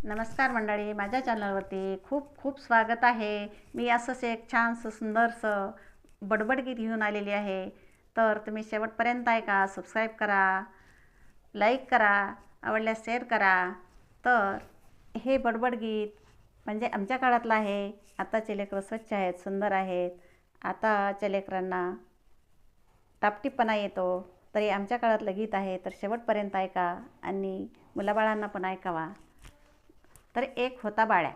नमस्कार मंडळी, माझ्या चॅनलवरती खूप खूप स्वागत आहे. मी असंच एक छानसं सुंदरसं बडबड गीत घेऊन आलेली आहे. तर तुम्ही शेवटपर्यंत ऐका, सबस्क्राईब करा, लाईक करा, आवडल्यास शेअर करा. तर हे बडबड गीत म्हणजे आमच्या काळातलं आहे. आताचे लेकरं स्वच्छ आहेत, सुंदर आहेत. आताच्या लेकरांना टापटीपणा येतो, तरी आमच्या काळातलं गीत आहे. तर शेवटपर्यंत ऐका आणि मुलाबाळांना पण ऐकावा. तर एक होता बाळ्या.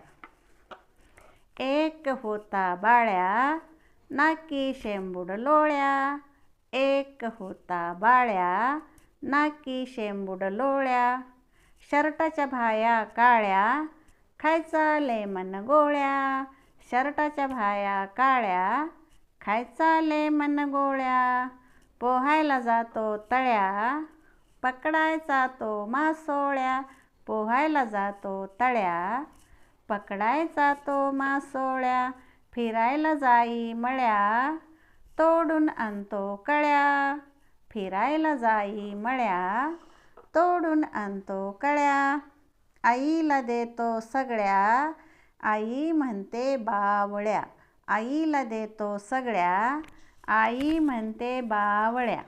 एक होता बाळ्या, नाकी शेंबूड लोळ्या. एक होता बाळ्या, नाकी शेंबूड लोळ्या. शर्टाच्या भाया काळ्या, खायचा लेमन गोळ्या. शर्टाच्या भाया काळ्या, खायचा लेमन गोळ्या. पोहायला जातो तळ्या, पकडायचा तो मासोळ्या. पोहायला जातो तळ्या, पकडायचा तो मासोळ्या. फिरायला जाई मळ्या, तोडून आणतो कळ्या. फिरायला जाई मळ्या, तोडून आणतो कळ्या. आईला देतो सगळ्या, आई म्हणते बावळ्या. आईला देतो सगळ्या, आई म्हणते बावळ्या.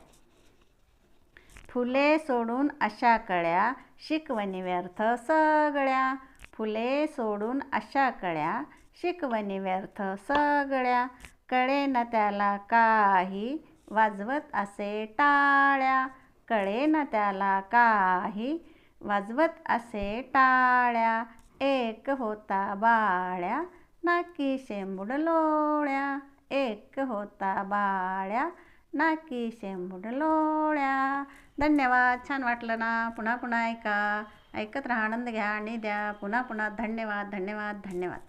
फुले सोडून अशा कळ्या, शिकवणी व्यर्थ सगळ्या. फुले सोडून अशा कळ्या, शिकवणी व्यर्थ सगळ्या. कळेना त्याला काही, वाजवत असे टाळ्या. कळेना त्याला काही, वाजवत असे टाळ्या. एक होता बाळ्या, नाकी शेंबूड लोळ्या. एक होता बाळ्या, नाकी शेंबूड लोळ्या. धन्यवाद. छान वाटलं ना? पुन्हा पुन्हा ऐका. ऐकत राहा, आनंद घ्या आणि द्या. पुन्हा पुन्हा धन्यवाद धन्यवाद धन्यवाद.